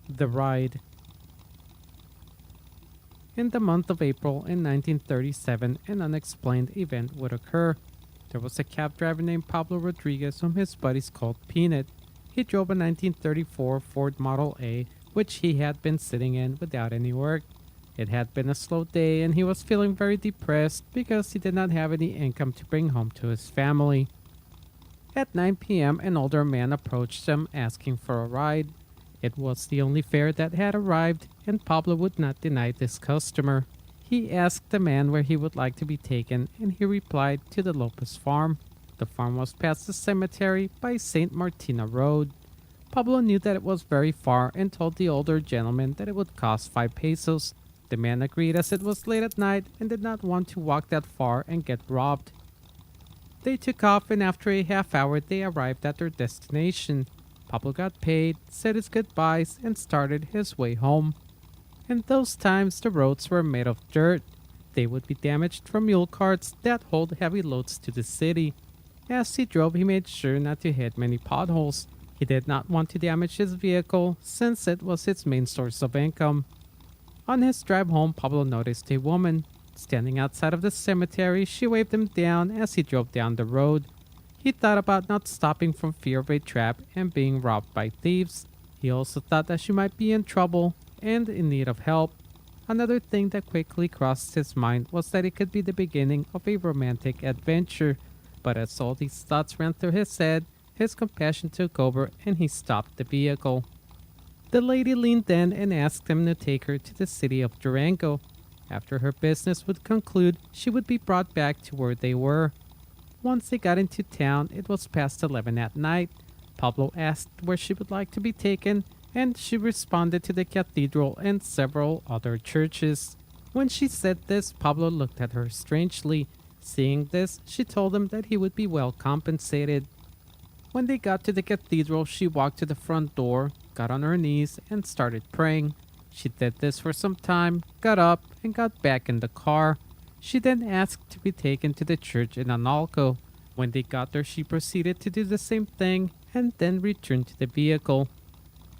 The Ride. In the month of April in 1937, an unexplained event would occur. There was a cab driver named Pablo Rodriguez whom his buddies called Peanut. He drove a 1934 Ford Model A, which he had been sitting in without any work. It had been a slow day and he was feeling very depressed because he did not have any income to bring home to his family. At 9 p.m., an older man approached him asking for a ride. It was the only fare that had arrived, and Pablo would not deny this customer. He asked the man where he would like to be taken, and he replied to the Lopez farm. The farm was past the cemetery by St. Martina Road. Pablo knew that it was very far and told the older gentleman that it would cost 5 pesos. The man agreed as it was late at night and did not want to walk that far and get robbed. They took off and after a half hour they arrived at their destination. Pablo got paid, said his goodbyes, and started his way home. In those times the roads were made of dirt. They would be damaged from mule carts that hold heavy loads to the city. As he drove he made sure not to hit many potholes. He did not want to damage his vehicle since it was his main source of income. On his drive home, Pablo noticed a woman. Standing outside of the cemetery, she waved him down as he drove down the road. He thought about not stopping from fear of a trap and being robbed by thieves. He also thought that she might be in trouble and in need of help. Another thing that quickly crossed his mind was that it could be the beginning of a romantic adventure. But as all these thoughts ran through his head, his compassion took over and he stopped the vehicle. The lady leaned in and asked him to take her to the city of Durango. After her business would conclude, she would be brought back to where they were. Once they got into town, it was past 11 at night. Pablo asked where she would like to be taken, and she responded to the cathedral and several other churches. When she said this, Pablo looked at her strangely. Seeing this, she told him that he would be well compensated. When they got to the cathedral, she walked to the front door, got on her knees, and started praying. She did this for some time, got up, and got back in the car. She then asked to be taken to the church in Analco. When they got there, she proceeded to do the same thing and then returned to the vehicle.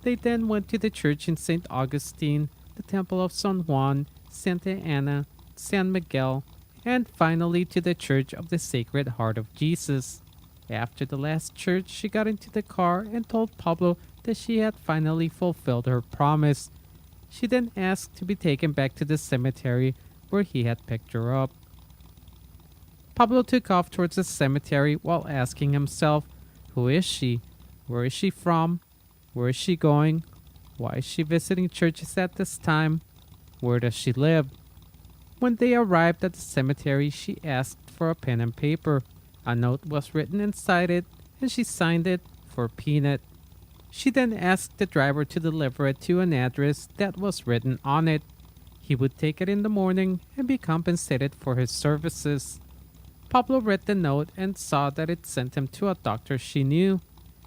They then went to the church in St. Augustine, the Temple of San Juan, Santa Ana, San Miguel, and finally to the Church of the Sacred Heart of Jesus. After the last church, she got into the car and told Pablo that she had finally fulfilled her promise. She then asked to be taken back to the cemetery where he had picked her up. Pablo took off towards the cemetery while asking himself, who is she? Where is she from? Where is she going? Why is she visiting churches at this time? Where does she live? When they arrived at the cemetery, she asked for a pen and paper. A note was written inside it, and she signed it for Peanut. She then asked the driver to deliver it to an address that was written on it. He would take it in the morning and be compensated for his services. Pablo read the note and saw that it sent him to a doctor she knew.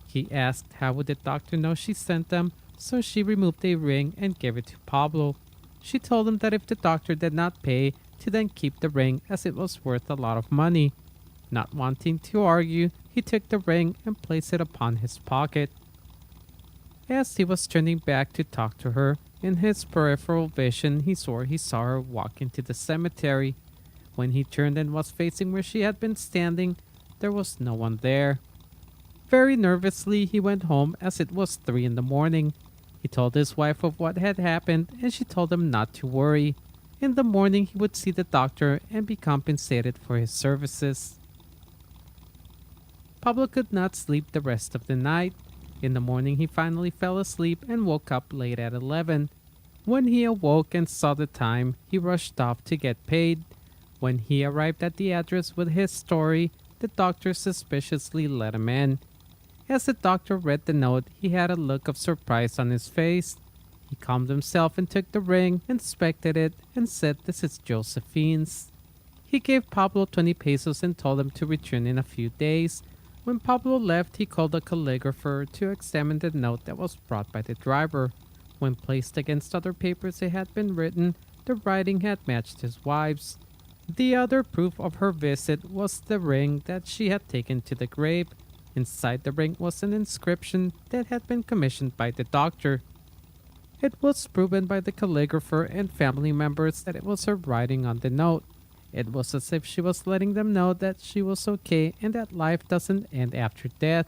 He asked how would the doctor know she sent them, so she removed a ring and gave it to Pablo. She told him that if the doctor did not pay, to then keep the ring as it was worth a lot of money. Not wanting to argue, he took the ring and placed it upon his pocket. As he was turning back to talk to her, in his peripheral vision he swore he saw her walk into the cemetery. When he turned and was facing where she had been standing, there was no one there. Very nervously, he went home as it was 3 in the morning. He told his wife of what had happened and she told him not to worry. In the morning, he would see the doctor and be compensated for his services. Pablo could not sleep the rest of the night. In the morning, he finally fell asleep and woke up late at 11. When he awoke and saw the time, he rushed off to get paid. When he arrived at the address with his story, the doctor suspiciously let him in. As the doctor read the note, he had a look of surprise on his face. He calmed himself and took the ring, inspected it, and said, "This is Josephine's." He gave Pablo 20 pesos and told him to return in a few days. When Pablo left, he called a calligrapher to examine the note that was brought by the driver. When placed against other papers it had been written, the writing had matched his wife's. The other proof of her visit was the ring that she had taken to the grave. Inside the ring was an inscription that had been commissioned by the doctor. It was proven by the calligrapher and family members that it was her writing on the note. It was as if she was letting them know that she was okay and that life doesn't end after death.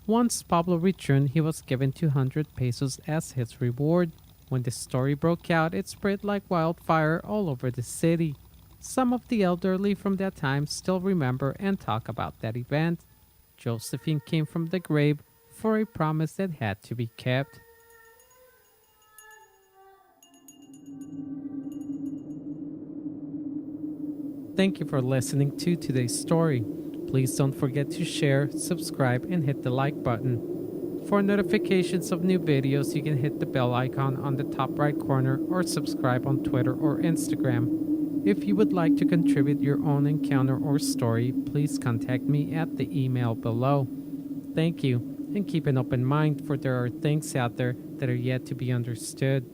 Once Pablo returned, he was given 200 pesos as his reward. When the story broke out, it spread like wildfire all over the city. Some of the elderly from that time still remember and talk about that event. Josephine came from the grave for a promise that had to be kept. Thank you for listening to today's story. Please don't forget to share, subscribe, and hit the like button. For notifications of new videos, you can hit the bell icon on the top right corner or subscribe on Twitter or Instagram. If you would like to contribute your own encounter or story, please contact me at the email below. Thank you, and keep an open mind, for there are things out there that are yet to be understood.